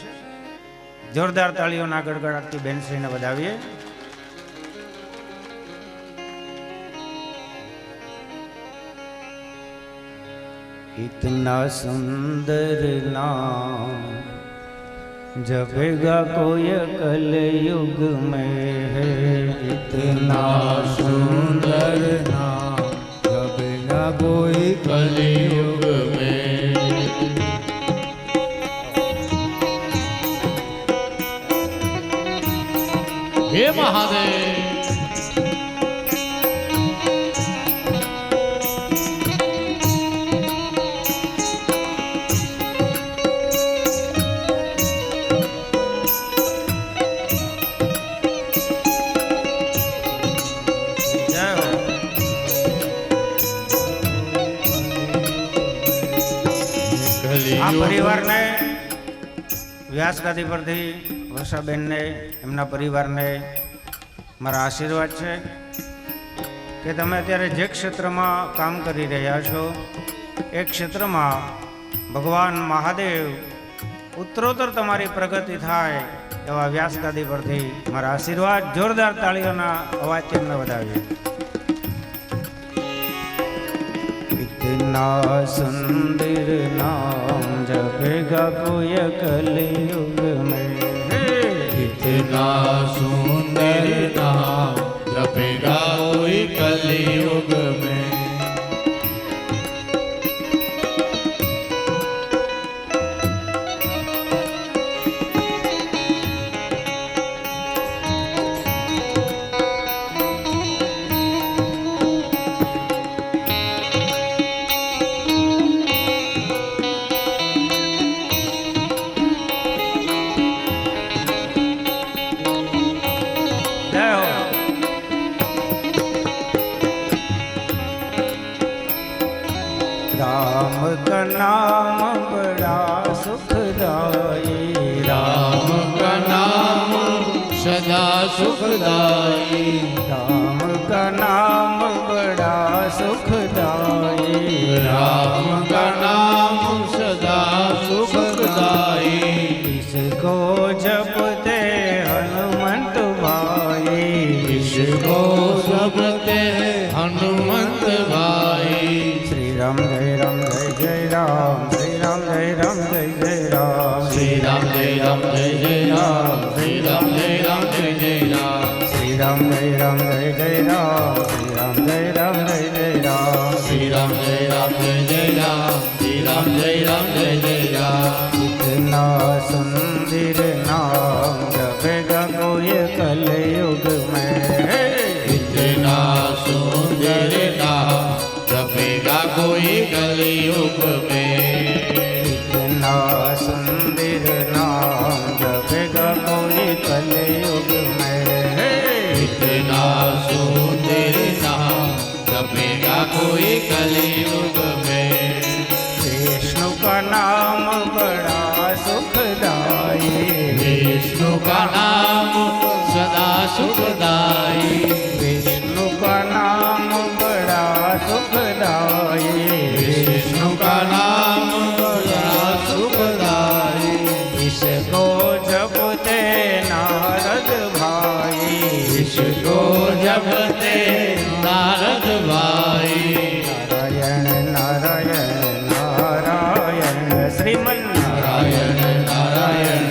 S5: જોરદાર તાળીઓના ગડગડાટથી બેનશ્રીને વધાવીએ. इतना सुंदर नाम जपेगा कोई कल युग में है. इतना सुंदर नाम जपेगा कोई
S3: कल युग में. हे महादेव.
S5: આ પરિવારને વ્યાસગાદી પરથી વર્ષાબેનને એમના પરિવારને મારા આશીર્વાદ છે કે તમે અત્યારે જે ક્ષેત્રમાં કામ કરી રહ્યા છો એ ક્ષેત્રમાં ભગવાન મહાદેવ ઉત્તરોત્તર તમારી પ્રગતિ થાય એવા વ્યાસગાદી પરથી મારા આશીર્વાદ. જોરદાર તાળીઓના અવાજથી એમને વધાવીએ. इतना सुंदर नाम जपेगा कोई कलयुग में.
S3: इतना सुंदर नाम जपेगा कोई कलयुग में.
S5: राम का नाम बड़ा सुखदाई.
S3: राम का नाम सदा सुखदाई.
S5: राम का नाम बड़ा सुखदाई.
S3: राम का नाम सदा सुखदाई.
S5: इसको जपते हनुमंत भाई.
S3: इसको जपते हनुमंत भाई.
S5: श्री राम जय राम जय जय राम. श्री राम जय राम जय जय राम.
S3: श्री राम जय राम जय जय राम. श्री राम जय राम जय जय राम.
S5: श्री राम जय राम जय जय राम. श्री राम जय राम जय जय राम.
S3: श्री राम जय राम जय जय राम. श्री राम जय राम जय जय राम.
S5: इतना सुंदर नाम जपेगा कोई कलयुग में.
S3: इतना सुंदर नाम जपेगा कोई कलयुग में.
S5: इतना सुंदर नाम जपेगा कोई कलयुग में.
S3: इतना सुंदर नाम जपेगा कोई कलयुग में.
S5: विष्णु का नाम बड़ा सुख
S3: सुखदाई
S5: विष्णु का नाम बड़ा सुखदाई
S3: विष्णु का नाम बड़ा सुखदाई
S5: इसको जपते नारद भाई
S3: इसको जपते नारद भाई
S5: नारायण नारायण नारायण श्रीमन
S3: नारायण नारायण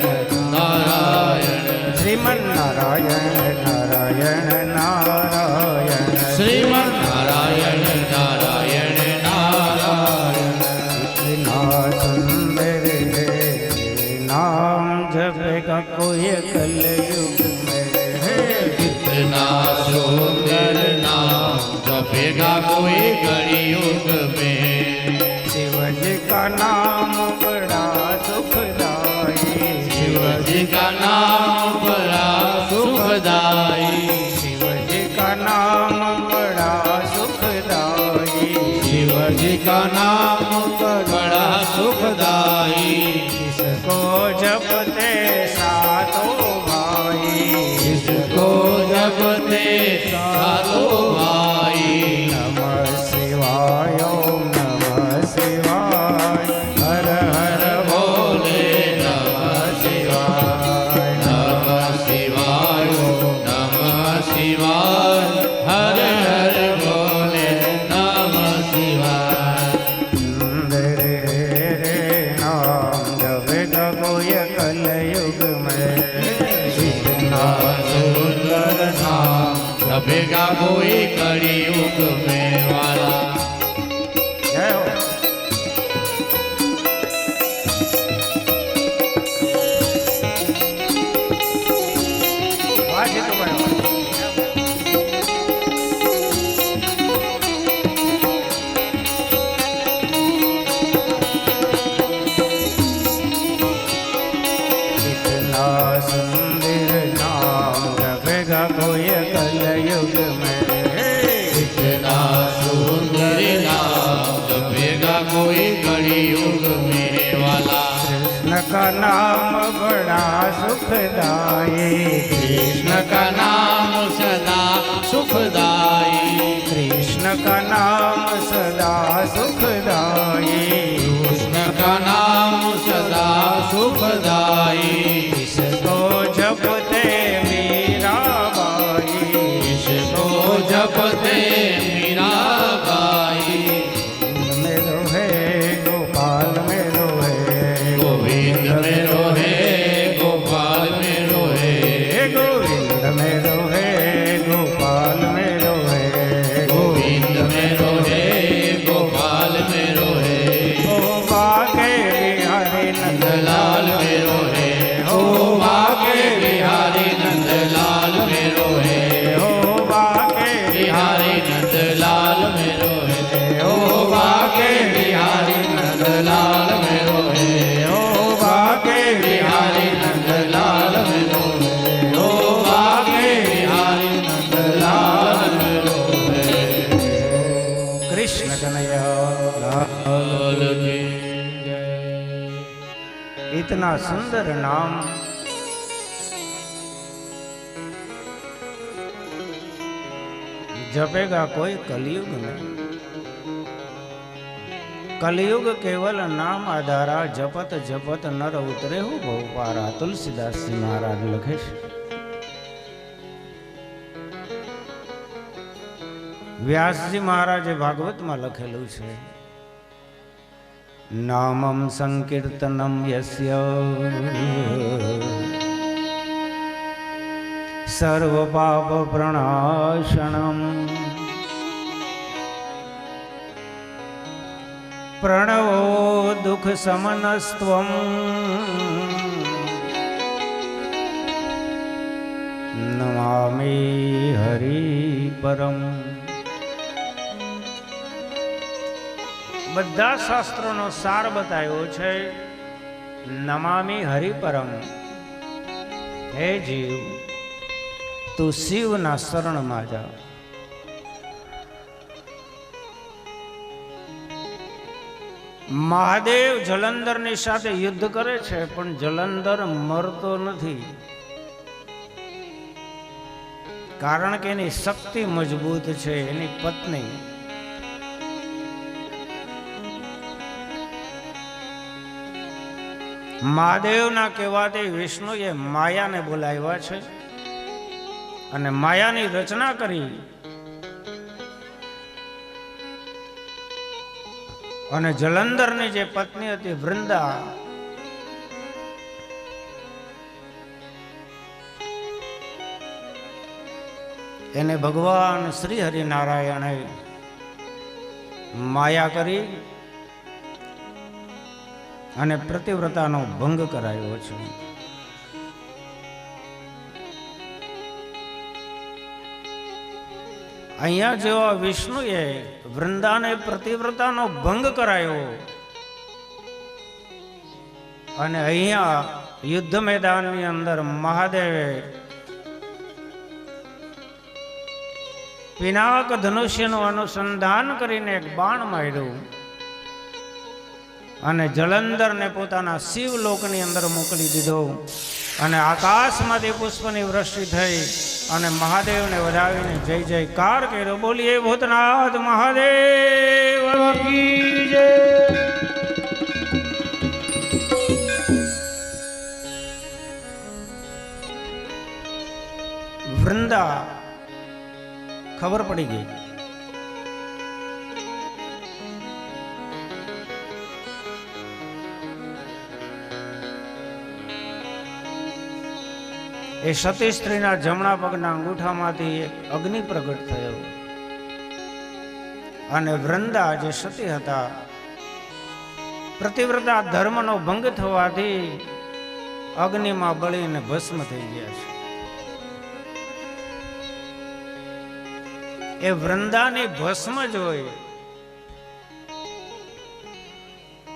S3: नारायण
S5: श्रीमन नारायण नारायण नारायण
S3: श्रीमन नारायण नारायण नारायण
S5: इतना सुंदर नाम जपेगा कोई कलयुग में
S3: कितना सुंदर नाम जपेगा कोई कलयुग में
S5: शिव जी का नाम बड़ा सुखदाई
S3: शिव जी का नाम बड़ा सुखदाई
S5: शिव जी का नाम बड़ा सुखदाई
S3: शिव जी का नाम बड़ा सुखदाई
S5: इसको जपते सातों भाई
S3: इसको जपते साधो भाई
S5: नमः शिवाय ओम नमः शिवाय हर हर
S3: बोले नमः शिवाय नमः शिवाय नमः शिवाय हर हर बोले नमः शिवाय
S5: सुंदर रे नाम जपेगा कोई कलयुग में
S3: कितना सुंदर नाम जपेगा कोई कलयुग में वाला
S5: जय हो वाह जी तो बड़ा कितना सुंदर नाम जपेगा कोई कलयुग में
S3: कितना सुंदर नाम जपेगा कोई कलयुग में वाला
S5: कृष्ण का नाम बड़ा सुखदाई
S3: कृष्ण का नाम सदा सुखदाई
S5: कृष्ण का नाम सदा सुखदाई
S3: कृष्ण का नाम सदा सुखदाई
S5: इसको जपते मीराबाई
S3: इसको जपते मीराबाई
S5: में रोहे गोपाल में रोहे
S3: गोविंद में रोहे गोपाल में रोहे
S5: गोविंद में रोहे गोपाल में रोहे
S3: गोविंद में रोहे गोपाल में रोहे
S5: ओ बाके बिहारी
S3: नंदलाल में रोहे ओ बाके बिहारी नंदलाल में रोहे
S5: ओ बाके
S3: बिहारी नंदलाल में रोहे ओ बाके बिहारी नंदलाल में रोहे
S5: ओ बाके
S3: बिहारी नंदलाल में रोहे ओ बाके बिहारी नंदलाल में रोहे
S5: कृष्ण कन्हैया
S3: लाल की जय।
S5: इतना सुंदर नाम जपेगा कोई कलयुग में कलयुग केवल नाम आधारा जपत जपत नर उतरे हो बहु पारा तुलसीदास जी महाराज लखे છે વ્યાસજી મહારાજે ભાગવતમાં લખેલું છે નામમ સંકીર્તનમ યસ્ય સર્વ પાપ પ્રણાશનમ પ્રણવો દુઃખ સમનસ્ત્વમ નમામિ હરિ પરમ બધા શાસ્ત્રોનો સાર બતાવ્યો છે નમામિ હરિપરમ હે જીવ તું શિવના શરણમાં જા મહાદેવ જલંધરની સાથે યુદ્ધ કરે છે પણ જલંધર મરતો નથી કારણ કે એની શક્તિ મજબૂત છે. એની પત્ની મહાદેવના કહેવાથી વિષ્ણુએ માયાને બોલાવ્યા છે અને માયાની રચના કરી અને જલંધરની જે પત્ની હતી વૃંદા, એને ભગવાન શ્રી હરિનારાયણે માયા કરી અને પ્રતિવ્રતાનો ભંગ કરાયો છે. અહીંયા જેવા વિષ્ણુએ વૃંદાને પ્રતિવ્રતાનો ભંગ કરાયો અને અહીંયા યુદ્ધ મેદાનની અંદર મહાદેવે પિનાક ધનુષ્યનું અનુસંધાન કરીને એક બાણ માર્યું અને જલંધરને પોતાના શિવલોકની અંદર મોકલી દીધો અને આકાશમાંથી પુષ્પની વૃષ્ટિ થઈ અને મહાદેવને વધાવીને જય જયકાર કર્યો. બોલીએ ભૂતનાથ મહાદેવ કી જય. વૃંદા ખબર પડી ગઈ. એ સતી સ્ત્રીના જમણા પગના અંગૂઠામાંથી એક અગ્નિ પ્રગટ થયો અને વૃંદા જે સતી હતા, પ્રતિવ્રતા ધર્મનો ભંગ થવાથી અગ્નિમાં બળીને ભસ્મ થઈ ગયા છે. એ વૃંદાની ભસ્મ જોઈ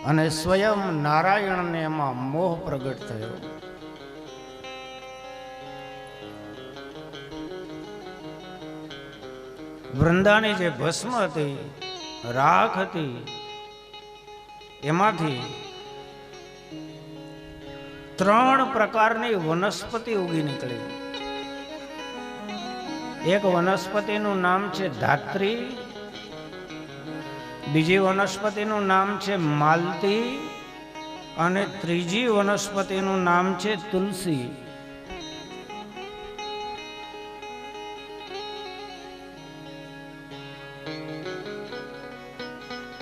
S5: અને સ્વયં નારાયણને એમાં મોહ પ્રગટ થયો. વૃંદાની જે ભસ્મ હતી, રાખ હતી, એમાંથી 3 પ્રકારની વનસ્પતિ ઉગી નીકળી. એક વનસ્પતિનું નામ છે ધાત્રી, બીજી વનસ્પતિનું નામ છે માલતી અને ત્રીજી વનસ્પતિનું નામ છે તુલસી.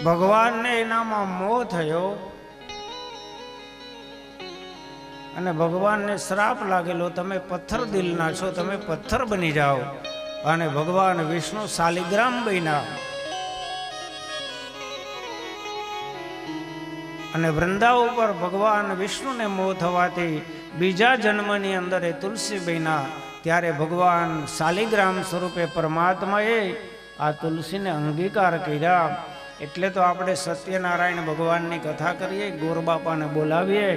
S5: ભગવાનને એનામાં મોહ થયો અને ભગવાનને શ્રાપ લાગેલો, તમે પથ્થર દિલના છો, તમે પથ્થર બની જાઓ. અને ભગવાન વિષ્ણુ શાલિગ્રામ બન્યા અને વૃંદા ઉપર ભગવાન વિષ્ણુને મોહ થવાથી બીજા જન્મની અંદર એ તુલસી બન્યા. ત્યારે ભગવાન શાલિગ્રામ સ્વરૂપે પરમાત્માએ આ તુલસીને અંગીકાર કર્યા. એટલે તો આપણે સત્યનારાયણ ભગવાનની કથા કરીએ, ગોરબાપાને બોલાવીએ.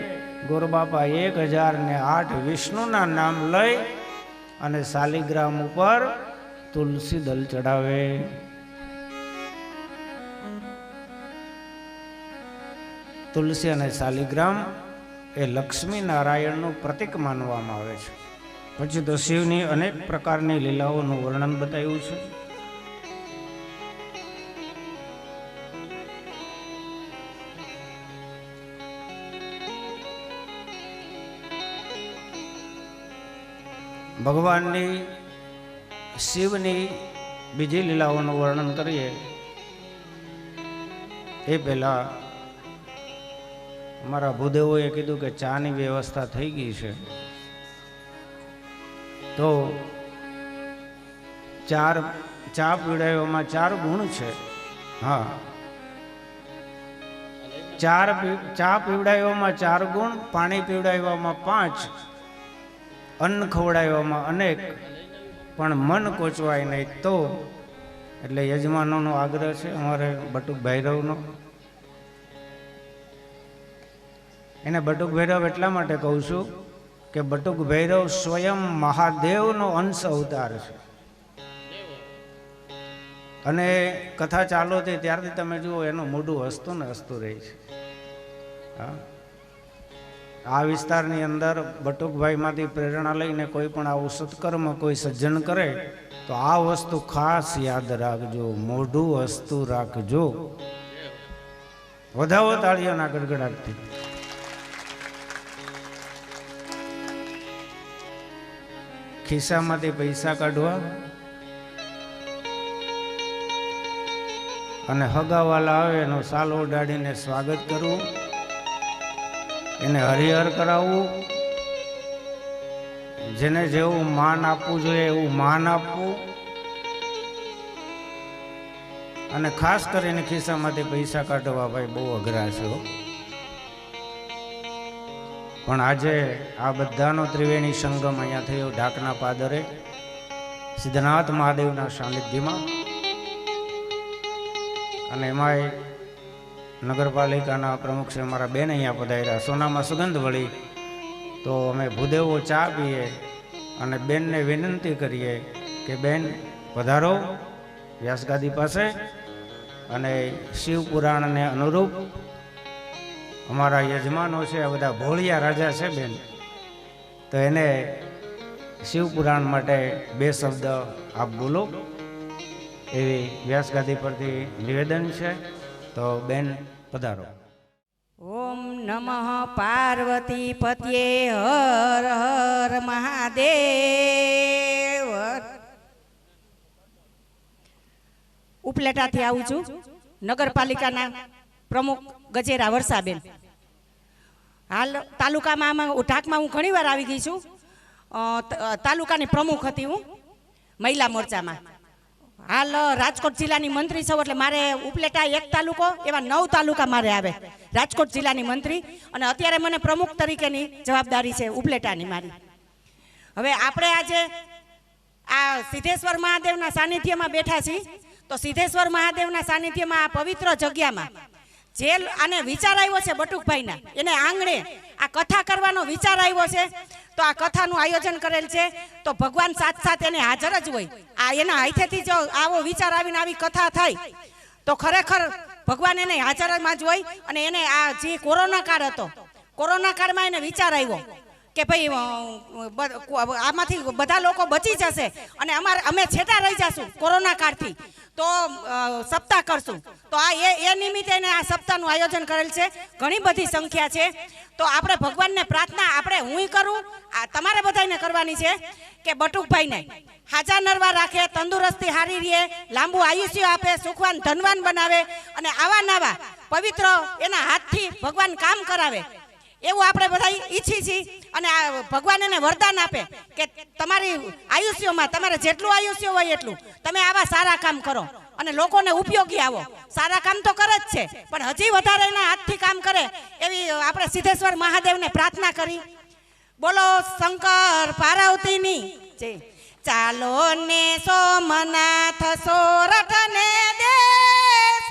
S5: ગોરબાપા 1008 વિષ્ણુના નામ લઈ અને શાલિગ્રામ ઉપર તુલસી દલ ચડાવે. તુલસી અને શાલિગ્રામ એ લક્ષ્મી નારાયણનું પ્રતીક માનવામાં આવે છે. પછી તો શિવની અનેક પ્રકારની લીલાઓનું વર્ણન બતાવ્યું છે. ભગવાનની શિવની બીજી લીલાઓનું વર્ણન કરીએ એ પહેલા અમારા ભૂદેવોએ કીધું કે ચાની વ્યવસ્થા થઈ ગઈ છે, તો ચા પીવડાવવામાં 4 ગુણ છે. હા, ચા પીવડાવવામાં 4 ગુણ, પાણી પીવડાવવામાં 5, અન્ન ખવડાવવામાં અનેક, પણ મન કોચવાય નહીં તો. એટલે યજમાનોનો આગ્રહ છે અમારે બટુક ભૈરવનો. એને બટુક ભૈરવ એટલા માટે કહું છું કે બટુક ભૈરવ સ્વયં મહાદેવનો અંશ અવતાર છે. અને કથા ચાલુ હતી ત્યારથી તમે જુઓ એનું મોઢું હસતું ને હસતું રહે છે. હા, આ વિસ્તારની અંદર બટુકભાઈમાંથી પ્રેરણા લઈને કોઈ પણ આવું સત્કર્મ કોઈ સજ્જન કરે તો આ વસ્તુ ખાસ યાદ રાખજો, મોઢું હસતું રાખજો. વધાવો તાળીઓના ગડગડાટથી. ખિસ્સામાંથી પૈસા કાઢવા અને હગાવાલા આવે એનો સાલ ઓઢાડીને સ્વાગત કરવું, એને હરિહર કરાવવું, જેને જેવું માન આપવું જોઈએ એવું માન આપવું, અને ખાસ કરીને ખિસ્સામાંથી પૈસા કાઢવા ભાઈ બહુ અઘરા છે. પણ આજે આ બધાનો ત્રિવેણી સંગમ અહીંયા થયો ઢાકના પાદરે સિદ્ધનાથ મહાદેવના સાનિધ્યમાં. અને એમાંય નગરપાલિકાના પ્રમુખ છે અમારા બેન અહીંયા પધાર્યા, સોનામાં સુગંધ વળી. તો અમે ભૂદેવો ચા પીએ અને બેનને વિનંતી કરીએ કે બેન પધારો વ્યાસગાદી પાસે, અને શિવ પુરાણને અનુરૂપ અમારા યજમાનો છે આ બધા ભોળિયા રાજા છે બેન, તો એને શિવ પુરાણ માટે 2 શબ્દ આપ બોલો એવી વ્યાસગાદી પરથી નિવેદન છે. તો બેન પધારો.
S6: ઓમ નમઃ પાર્વતી પત્યે હર હર મહાદેવ. ઉપલેટાથી આવું છું, નગરપાલિકાના પ્રમુખ ગજેરા વર્ષાબેન. હાલ તાલુકામાં ઢાકમાં હું ઘણી વાર આવી ગઈ છું. તાલુકાની પ્રમુખ હતી હું મહિલા મોરચામાં. હાલ રાજકોટ જિલ્લાની મંત્રી છું, એટલે મારે ઉપલેટા 1 તાલુકો એવા 9 તાલુકા મારે આવે રાજકોટ જિલ્લાની મંત્રી, અને અત્યારે મને પ્રમુખ તરીકેની જવાબદારી છે ઉપલેટાની મારી. હવે આપણે આજે આ સિદ્ધેશ્વર મહાદેવના સાનિધ્યમાં બેઠા છીએ. તો સિદ્ધેશ્વર મહાદેવના સાનિધ્યમાં આ પવિત્ર જગ્યામાં જે આને વિચાર આવ્યો છે બટુકભાઈના, એને આંગણે આ કથા કરવાનો વિચાર આવ્યો છે. તો આ કથાનું આયોજન કરેલ છે, તો ભગવાન સાથ સાથ એને હાજર જ હોય. આ એના હાથેથી જો આવો વિચાર આવીને આવી કથા થાય તો ખરેખર ભગવાન એને હાજરમાં જ હોય. અને એને આ જે કોરોના કાળ હતો, કોરોના કાળમાં એને વિચાર આવ્યો કે ભાઈ આમાંથી બધા લોકો બચી જશે અને અમે છેટા રહી જશું કોરોના કાળથી, તો સપ્તાહ કરશું. તો આ એ નિમિત્તે એને આ સપ્તાહનું આયોજન કરેલ છે. ઘણી બધી સંખ્યા છે. તો આપણે ભગવાનને પ્રાર્થના આપણે હું કરું, આ તમારે બધાને કરવાની છે કે બટુકભાઈને હાજા નરવા રાખે, તંદુરસ્તી હારી રહે, લાંબુ આયુષ્ય આપે, સુખવાન ધનવાન બનાવે, અને આવા નવા પવિત્ર એના હાથથી ભગવાન કામ કરાવે એવું આપણે બધા ઈચ્છી છીએ. અને આ ભગવાન એને વરદાન આપે કે તમારી આયુષ્યમાં તમારે જેટલું આયુષ્ય હોય એટલું તમે આવા સારા કામ કરો અને લોકોને ઉપયોગી આવો. સારા કામ તો કરે જ છે, પણ હજી વધારે એના હાથથી કામ કરે એવી આપણે સિદ્ધેશ્વર મહાદેવને પ્રાર્થના કરી. બોલો શંકર પાર્વતીની જય. ચાલો ને સોમનાથ સોરઠ ને દેશ,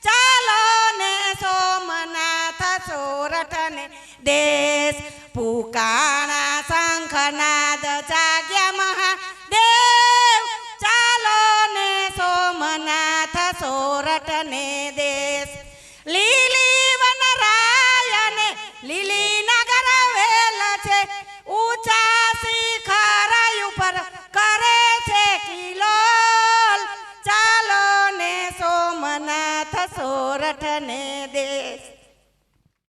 S6: ચાલો ને સોમનાથ સોરઠ ને દેશ, પુકાણા શંખનાદ જાગ્યા મહાદેવ, ચાલો ને સોમનાથ સોરઠ ને દેશ. લીલી વનરાયને લીલી નગર વેલ છે, ઊંચા શિખર ઉપર કરે છે કિલોલ, ચાલો ને સોમનાથ સોરઠ ને દેશ.